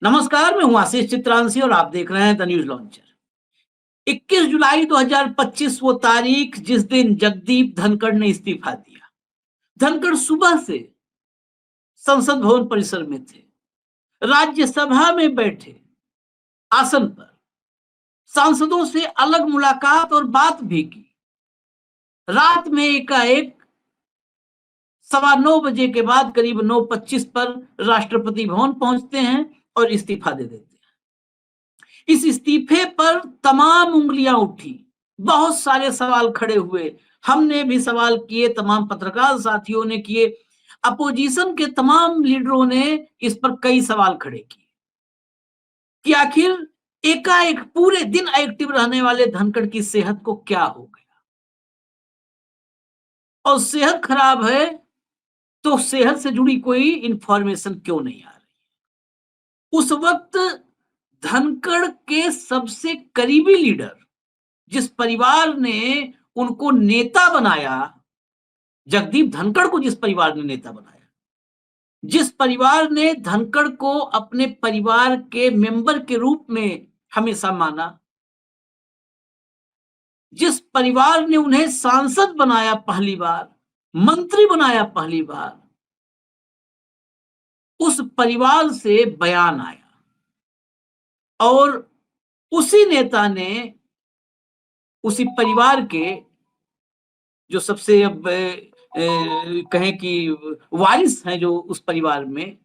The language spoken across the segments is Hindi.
नमस्कार, मैं हूं आशीष चित्रांशी और आप देख रहे हैं द न्यूज लॉन्चर। 21 जुलाई 2025 वो तारीख जिस दिन जगदीप धनखड़ ने इस्तीफा दिया। धनखड़ सुबह से संसद भवन परिसर में थे, राज्यसभा में बैठे आसन पर, सांसदों से अलग मुलाकात और बात भी की। रात में एकाएक 9:15 के बाद करीब 9:25 पर राष्ट्रपति भवन पहुंचते हैं और इस्तीफा दे देते हैं। इस इस्तीफे पर तमाम उंगलियां उठी, बहुत सारे सवाल खड़े हुए। हमने भी सवाल किए, तमाम पत्रकार साथियों ने किए, अपोजिशन के तमाम लीडरों ने इस पर कई सवाल खड़े किए कि आखिर एकाएक पूरे दिन एक्टिव रहने वाले धनखड़ की सेहत को क्या हो गया, और सेहत खराब है तो सेहत से जुड़ी कोई इंफॉर्मेशन क्यों नहीं आ रही। उस वक्त धनखड़ के सबसे करीबी लीडर, जिस परिवार ने उनको नेता बनाया, जगदीप धनखड़ को जिस परिवार ने नेता बनाया, जिस परिवार ने धनखड़ को अपने परिवार के मेंबर के रूप में हमेशा माना, जिस परिवार ने उन्हें सांसद बनाया पहली बार, मंत्री बनाया पहली बार, उस परिवार से बयान आया और उसी नेता ने उसी परिवार के जो सबसे अब कहें कि वारिस हैं जो उस परिवार में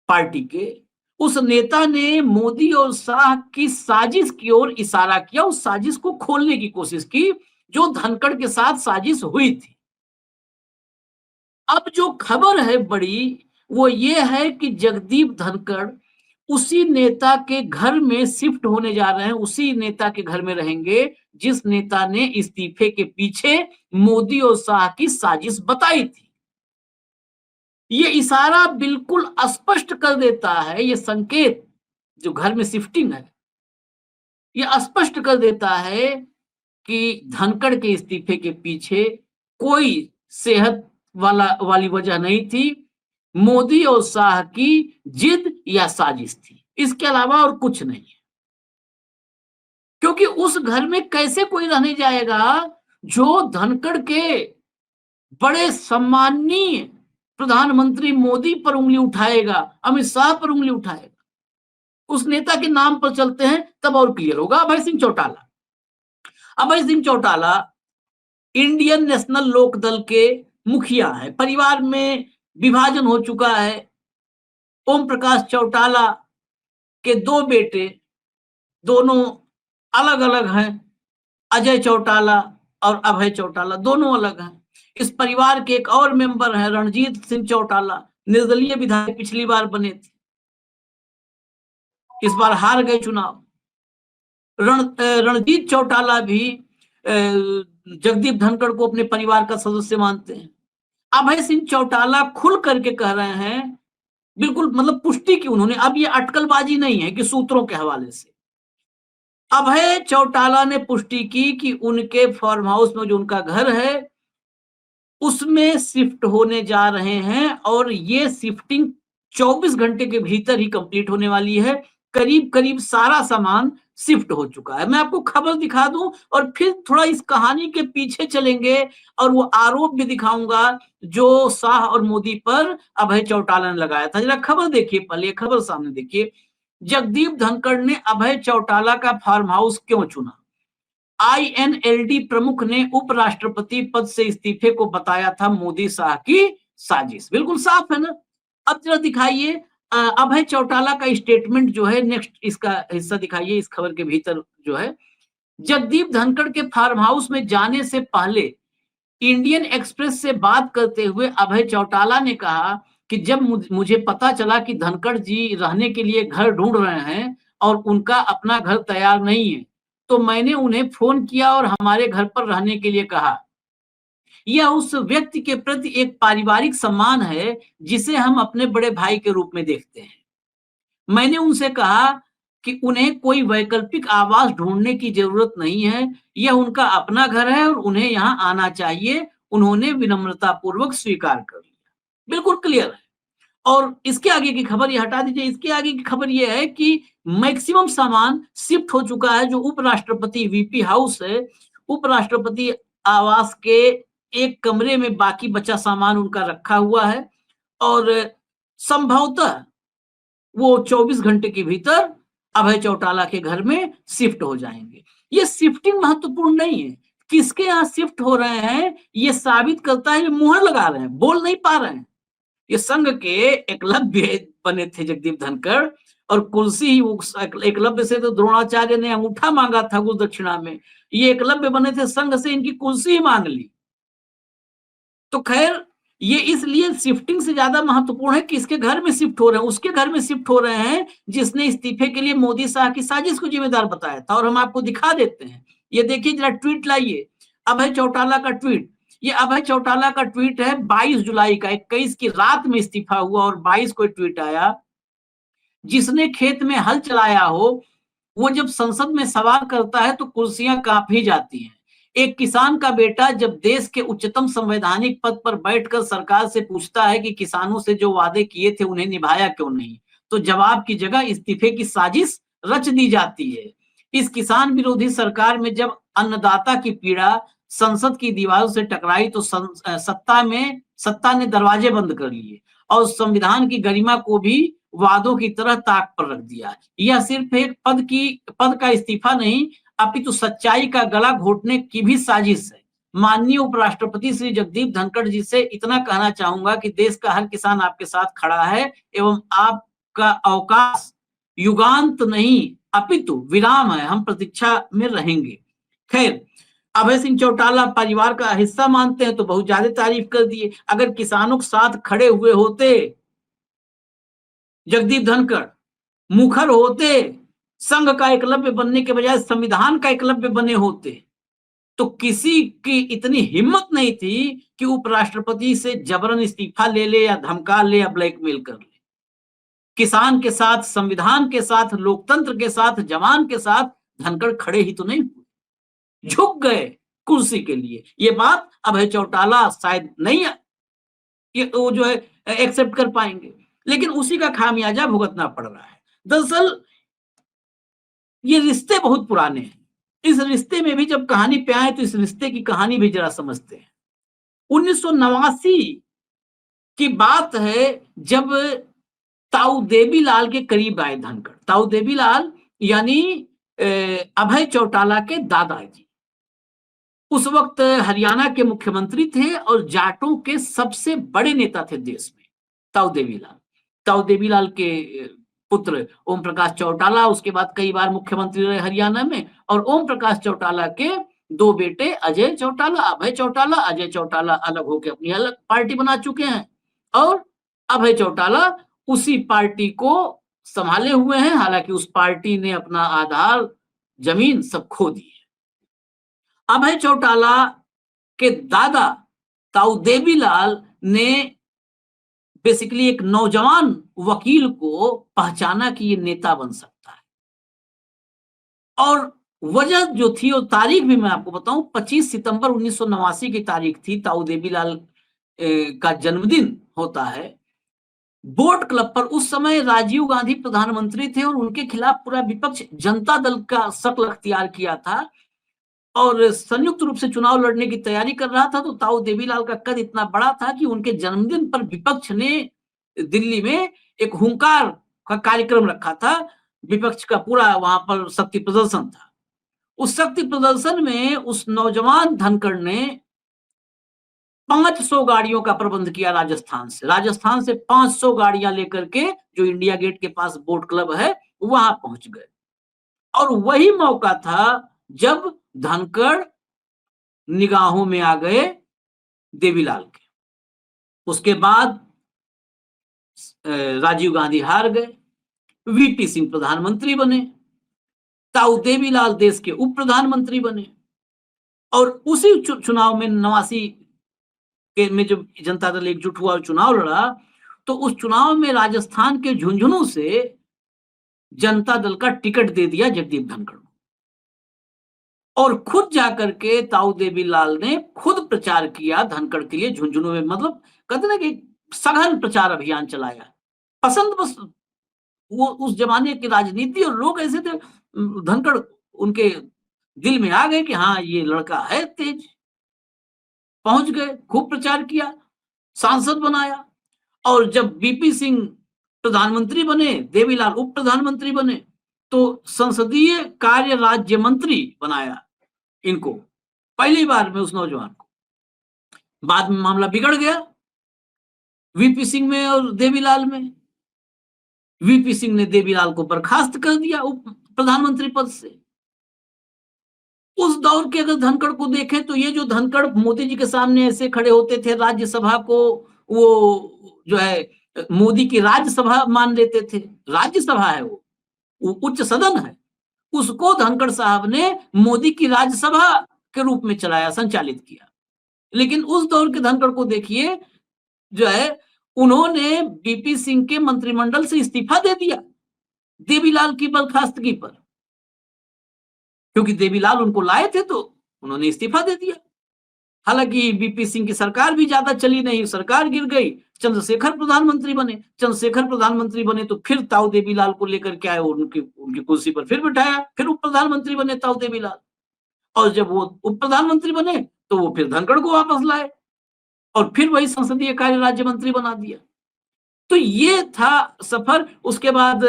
पार्टी के, उस नेता ने मोदी और शाह की साजिश की ओर इशारा किया, उस साजिश को खोलने की कोशिश की जो धनखड़ के साथ साजिश हुई थी। अब जो खबर है बड़ी, वो ये है कि जगदीप धनखड़ उसी नेता के घर में शिफ्ट होने जा रहे हैं, उसी नेता के घर में रहेंगे जिस नेता ने इस्तीफे के पीछे मोदी और शाह की साजिश बताई थी। ये इशारा बिल्कुल स्पष्ट कर देता है, ये संकेत जो घर में शिफ्टिंग है, ये स्पष्ट कर देता है कि धनखड़ के इस्तीफे के पीछे कोई सेहत वाली वजह नहीं थी, मोदी और शाह की जिद या साजिश थी, इसके अलावा और कुछ नहीं है। क्योंकि उस घर में कैसे कोई रहने जाएगा जो धनखड़ के बड़े सम्माननीय प्रधानमंत्री मोदी पर उंगली उठाएगा, अमित शाह पर उंगली उठाएगा। उस नेता के नाम पर चलते हैं तब और क्लियर होगा। अभय सिंह चौटाला, अभय सिंह चौटाला इंडियन नेशनल लोकदल के मुखिया है, परिवार में विभाजन हो चुका है। ओम प्रकाश चौटाला के दो बेटे, दोनों अलग अलग हैं, अजय चौटाला और अभय चौटाला, दोनों अलग हैं। इस परिवार के एक और मेंबर हैं रणजीत सिंह चौटाला, निर्दलीय विधायक पिछली बार बने थे, इस बार हार गए चुनाव। रणजीत चौटाला भी जगदीप धनखड़ को अपने परिवार का सदस्य मानते हैं। अभय सिंह चौटाला खुल करके कह रहे हैं, बिल्कुल मतलब पुष्टि की उन्होंने, अब ये अटकलबाजी नहीं है कि सूत्रों के हवाले से। अभय चौटाला ने पुष्टि की कि उनके फार्म हाउस में जो उनका घर है उसमें शिफ्ट होने जा रहे हैं और ये शिफ्टिंग 24 घंटे के भीतर ही कंप्लीट होने वाली है। करीब करीब सारा सामान शिफ्ट हो चुका है। मैं आपको खबर दिखा दूं और फिर थोड़ा इस कहानी के पीछे चलेंगे और वो आरोप भी दिखाऊंगा जो शाह और मोदी पर अभय चौटाला ने लगाया था। जरा खबर देखिए, पहले खबर सामने देखिए। जगदीप धनखड़ ने अभय चौटाला का फार्म हाउस क्यों चुना? आईएनएलडी प्रमुख ने उपराष्ट्रपति पद से इस्तीफे को बताया था मोदी शाह की साजिश। बिल्कुल साफ है ना। अब जरा दिखाइए अभय चौटाला का स्टेटमेंट जो है, नेक्स्ट इसका हिस्सा दिखाइए, इस खबर के भीतर जो है। जगदीप धनखड़ के फार्म हाउस में जाने से पहले इंडियन एक्सप्रेस से बात करते हुए अभय चौटाला ने कहा कि जब मुझे पता चला कि धनखड़ जी रहने के लिए घर ढूंढ रहे हैं और उनका अपना घर तैयार नहीं है, तो मैंने उन्हें फोन किया और हमारे घर पर रहने के लिए कहा। यह उस व्यक्ति के प्रति एक पारिवारिक सम्मान है जिसे हम अपने बड़े भाई के रूप में देखते हैं। मैंने उनसे कहा कि उन्हें कोई वैकल्पिक आवास ढूंढने की जरूरत नहीं है, यह उनका अपना घर है और उन्हें यहाँ आना चाहिए। उन्होंने विनम्रता पूर्वक स्वीकार कर लिया। बिल्कुल क्लियर है। और इसके आगे की खबर ये हटा दीजिए, इसके आगे की खबर ये है कि मैक्सिमम सामान शिफ्ट हो चुका है। जो उपराष्ट्रपति वीपी हाउस है, उपराष्ट्रपति आवास के एक कमरे में बाकी बचा सामान उनका रखा हुआ है और संभवतः वो 24 घंटे के भीतर अभय चौटाला के घर में शिफ्ट हो जाएंगे। ये शिफ्टिंग महत्वपूर्ण नहीं है, किसके यहाँ शिफ्ट हो रहे हैं ये साबित करता है, ये मुहर लगा रहे हैं, बोल नहीं पा रहे हैं। ये संघ के एकलव्य बने थे जगदीप धनखड़ और कुर्सी ही एकलव्य से तो द्रोणाचार्य ने अंगूठा मांगा था कुछ दक्षिणा में, ये एकलव्य बने थे संघ से, इनकी कुर्सी ही मांग ली। तो खैर ये इसलिए शिफ्टिंग से ज्यादा महत्वपूर्ण है कि इसके घर में शिफ्ट हो रहे हैं, उसके घर में शिफ्ट हो रहे हैं जिसने इस्तीफे के लिए मोदी शाह की साजिश को जिम्मेदार बताया था। और हम आपको दिखा देते हैं, ये देखिए जरा ट्वीट लाइए, अभय चौटाला का ट्वीट। ये अभय चौटाला का ट्वीट है 22 जुलाई का, 21 की रात में इस्तीफा हुआ और 22 को ट्वीट आया। जिसने खेत में हल चलाया हो वो जब संसद में सवाल करता है तो कुर्सियां कांप ही जाती हैं। एक किसान का बेटा जब देश के उच्चतम संवैधानिक पद पर बैठकर सरकार से पूछता है कि किसानों से जो वादे किए थे उन्हें निभाया क्यों नहीं, तो जवाब की जगह इस्तीफे की साजिश रच दी जाती है। इस किसान विरोधी सरकार में जब अन्नदाता की पीड़ा संसद की दीवारों से टकराई तो सत्ता ने दरवाजे बंद कर लिए और संविधान की गरिमा को भी वादों की तरह ताक पर रख दिया। यह सिर्फ एक पद का इस्तीफा नहीं अपितु सच्चाई का गला घोटने की भी साजिश है। माननीय उपराष्ट्रपति श्री जगदीप धनखड़ जी से इतना कहना चाहूंगा कि देश का हर किसान आपके साथ खड़ा है एवं आपका अवकाश युगांत नहीं अपितु विराम है, हम प्रतीक्षा में रहेंगे। खैर, अभय सिंह चौटाला परिवार का हिस्सा मानते हैं तो बहुत ज्यादा तारीफ कर दिए। अगर किसानों के साथ खड़े हुए होते जगदीप धनखड़, मुखर होते, संघ का एकलव्य बनने के बजाय संविधान का एकलव्य बने होते, तो किसी की इतनी हिम्मत नहीं थी कि उपराष्ट्रपति से जबरन इस्तीफा ले ले या धमका ले या ब्लैकमेल कर ले। किसान के साथ, संविधान के साथ, लोकतंत्र के साथ, जवान के साथ धनखड़ खड़े ही तो नहीं हुए, झुक गए कुर्सी के लिए। ये बात अभय चौटाला शायद नहीं ये वो जो है एक्सेप्ट कर पाएंगे, लेकिन उसी का खामियाजा भुगतना पड़ रहा है। दरअसल ये रिश्ते बहुत पुराने हैं। इस रिश्ते में भी जब कहानी पे आए तो इस रिश्ते की कहानी भी जरा समझते हैं। 1989 की बात है जब ताऊ देवीलाल के करीब आए धनखड़। ताऊ देवीलाल यानी अभय चौटाला के दादाजी, उस वक्त हरियाणा के मुख्यमंत्री थे और जाटों के सबसे बड़े नेता थे देश में ताऊ देवीलाल। ताऊ देवीलाल के पुत्र ओम प्रकाश चौटाला उसके बाद कई बार मुख्यमंत्री रहे हरियाणा में, और ओम प्रकाश चौटाला के दो बेटे अजय चौटाला, अभय चौटाला। अजय चौटाला अलग होकर अपनी अलग पार्टी बना चुके हैं और अभय चौटाला उसी पार्टी को संभाले हुए हैं, हालांकि उस पार्टी ने अपना आधार जमीन सब खो दी है। अभय चौटाला के दादा ताऊ देवीलाल ने बेसिकली एक नौजवान वकील को पहचाना कि ये नेता बन सकता है, और वजह जो थी और तारीख भी मैं आपको बताऊं, 25 सितंबर 1989 की तारीख थी। ताऊ देवीलाल का जन्मदिन होता है। बोट क्लब पर उस समय राजीव गांधी प्रधानमंत्री थे और उनके खिलाफ पूरा विपक्ष जनता दल का शक्ल अख्तियार किया था और संयुक्त रूप से चुनाव लड़ने की तैयारी कर रहा था। तो ताऊ देवीलाल का कद इतना बड़ा था कि उनके जन्मदिन पर विपक्ष ने दिल्ली में एक हुंकार का कार्यक्रम रखा था। विपक्ष का पूरा वहां पर शक्ति प्रदर्शन था। उस शक्ति प्रदर्शन में उस नौजवान धनखड़ ने 500 गाड़ियों का प्रबंध किया राजस्थान से 500 गाड़ियां लेकर के जो इंडिया गेट के पास बोट क्लब है वहां पहुंच गए। और वही मौका था जब धनखड़ निगाहों में आ गए देवीलाल के। उसके बाद राजीव गांधी हार गए, वीपी सिंह प्रधानमंत्री बने, ताऊ देवीलाल देश के उप प्रधानमंत्री बने, और उसी चुनाव में 89 के में जब जनता दल एकजुट हुआ और चुनाव लड़ा तो उस चुनाव में राजस्थान के झुंझुनू से जनता दल का टिकट दे दिया जगदीप धनखड़ को, और खुद जाकर के ताऊ देवीलाल ने खुद प्रचार किया धनखड़ के लिए झुंझुनू में। मतलब कहते ना कि सघन प्रचार अभियान चलाया पसंद बस वो उस जमाने की राजनीति और लोग ऐसे थे, धनखड़ उनके दिल में आ गए कि हाँ, ये लड़का है तेज। पहुँच गए, खूब प्रचार किया, सांसद बनाया और जब वीपी सिंह प्रधानमंत्री बने, देवीलाल उप प्रधानमंत्री बने, तो संसदीय कार्य राज्य मंत्री बनाया इनको, पहली बार में उस नौजवान को। बाद में मामला बिगड़ गया, वीपी सिंह में और देवीलाल में। वीपी सिंह ने देवीलाल को बर्खास्त कर दिया उप प्रधानमंत्री पद से। उस दौर के अगर धनखड़ को देखें तो ये जो धनखड़ मोदी जी के सामने ऐसे खड़े होते थे, राज्यसभा को वो जो है मोदी की राज्यसभा मान लेते थे। राज्यसभा है वो उच्च सदन है। उसको धनखड़ साहब ने मोदी की राज्यसभा के रूप में चलाया, संचालित किया। लेकिन उस दौर के धनखड़ को देखिए, जो है उन्होंने वीपी सिंह के मंत्रिमंडल से इस्तीफा दे दिया देवीलाल की बर्खास्तगी पर, क्योंकि देवीलाल उनको लाए थे तो उन्होंने इस्तीफा दे दिया। हालांकि वीपी सिंह की सरकार भी ज्यादा चली नहीं, सरकार गिर गई, चंद्रशेखर प्रधानमंत्री बने। चंद्रशेखर प्रधानमंत्री बने तो फिर ताऊ देवीलाल को लेकर के आए, उनकी उनकी कुर्सी पर फिर बिठाया, फिर उप प्रधानमंत्री बने ताऊ देवीलाल। और जब वो उप प्रधानमंत्री बने तो वो फिर धनखड़ को वापस लाए और फिर वही संसदीय कार्य राज्य मंत्री बना दिया। तो ये था सफर। उसके बाद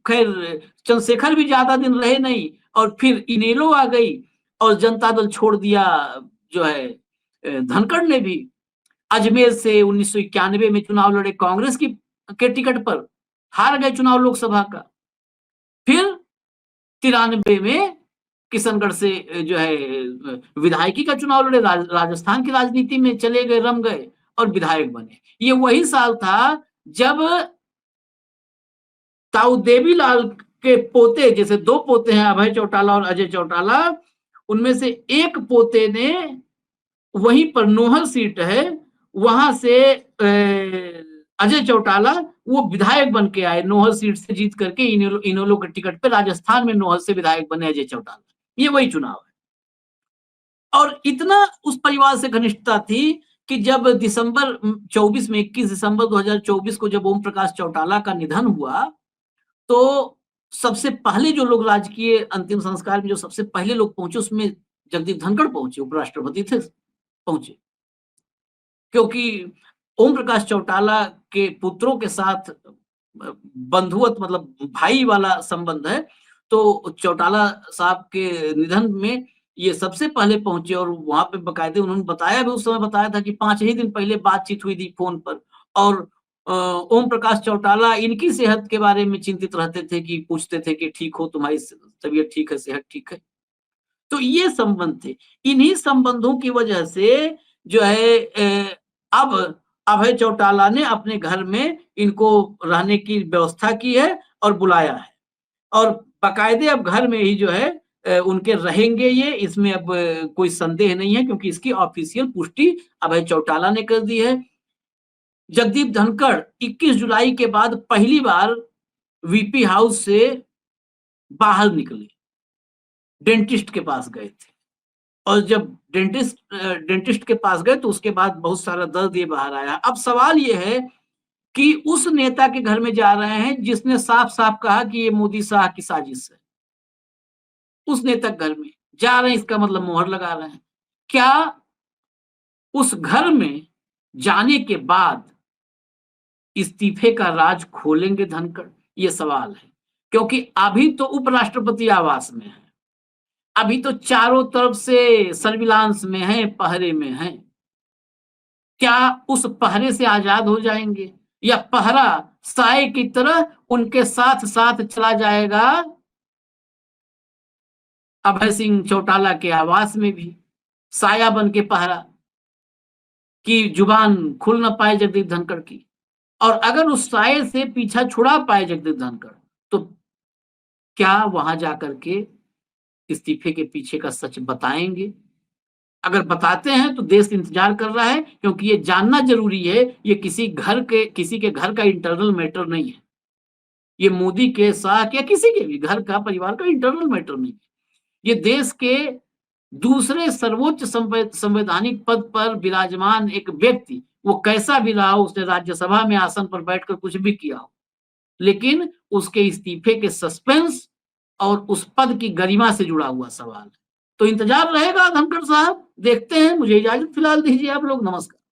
खैर चंद्रशेखर भी ज्यादा दिन रहे नहीं और फिर इनेलो आ गई और जनता दल छोड़ दिया, जो है धनखड़ ने भी। अजमेर से 1991 में चुनाव लड़े कांग्रेस की के टिकट पर, हार गए चुनाव लोकसभा का। फिर 93 में किशनगढ़ से जो है विधायकी का चुनाव लड़े, राजस्थान की राजनीति में चले गए, रम गए और विधायक बने। ये वही साल था जब ताऊ देवीलाल के पोते, जैसे दो पोते हैं अभय चौटाला और अजय चौटाला, उनमें से एक पोते ने वहीं पर नोहर सीट है, वहां से अजय चौटाला वो विधायक बन के आए, नोहर सीट से जीत करके इनेलो के टिकट पे राजस्थान में नोहर से विधायक बने अजय चौटाला। ये वही चुनाव है। और इतना उस परिवार से घनिष्ठता थी कि जब दिसंबर 24 में 21 दिसंबर 2024 को जब ओम प्रकाश चौटाला का निधन हुआ, तो सबसे पहले जो लोग राजकीय अंतिम संस्कार में जो सबसे पहले लोग पहुंचे, उसमें जगदीप धनखड़ पहुंचे, उपराष्ट्रपति थे, पहुंचे। क्योंकि ओम प्रकाश चौटाला के पुत्रों के साथ बंधुवत मतलब भाई वाला संबंध है, तो चौटाला साहब के निधन में ये सबसे पहले पहुंचे और वहां पे बकायदे उन्होंने बताया भी, उस समय बताया था कि 5 ही दिन पहले बातचीत हुई थी फोन पर और ओम प्रकाश चौटाला इनकी सेहत के बारे में चिंतित रहते थे, कि पूछते थे कि ठीक हो, तुम्हारी तबीयत ठीक है, सेहत ठीक है। तो ये संबंध थे। इन्हीं संबंधों की वजह से जो है अब अभय चौटाला ने अपने घर में इनको रहने की व्यवस्था की है और बुलाया है और बाकायदे अब घर में ही जो है उनके रहेंगे ये, इसमें अब कोई संदेह नहीं है, क्योंकि इसकी ऑफिशियल पुष्टि अभय चौटाला ने कर दी है। जगदीप धनखड़ 21 जुलाई के बाद पहली बार वीपी हाउस से बाहर निकले, डेंटिस्ट के पास गए थे और जब डेंटिस्ट के पास गए तो उसके बाद बहुत सारा दर्द ये बाहर आया। अब सवाल ये है कि उस नेता के घर में जा रहे हैं जिसने साफ साफ कहा कि ये मोदी शाह की साजिश है, उस नेता के घर में जा रहे हैं, इसका मतलब मोहर लगा रहे हैं। क्या उस घर में जाने के बाद इस्तीफे का राज खोलेंगे धनखड़? ये सवाल है, क्योंकि अभी तो उपराष्ट्रपति आवास में है, अभी तो चारों तरफ से सर्विलांस में है, पहरे में है। क्या उस पहरे से आजाद हो जाएंगे या पहरा साए की तरह उनके साथ साथ चला जाएगा अभय सिंह चौटाला के आवास में भी, साया बन के पहरा, कि जुबान खुल न पाए जगदीप धनखड़ की। और अगर उस साए से पीछा छुड़ा पाए जगदीप धनखड़, तो क्या वहां जाकर के इस्तीफे के पीछे का सच बताएंगे? अगर बताते हैं तो देश इंतजार कर रहा है, क्योंकि ये जानना जरूरी है, ये किसी के घर का इंटरनल मैटर नहीं है, ये मोदी के साथ या किसी के भी घर का, परिवार का इंटरनल मैटर नहीं है। ये देश के दूसरे सर्वोच्च संवैधानिक पद पर विराजमान एक व्यक्ति, वो कैसा भी रहा हो, उसने राज्यसभा में आसन पर बैठकर कुछ भी किया हो, लेकिन उसके इस्तीफे के सस्पेंस और उस पद की गरिमा से जुड़ा हुआ सवाल है। तो इंतजार रहेगा धनखड़ साहब, देखते हैं। मुझे इजाजत फिलहाल दीजिए आप लोग। नमस्कार।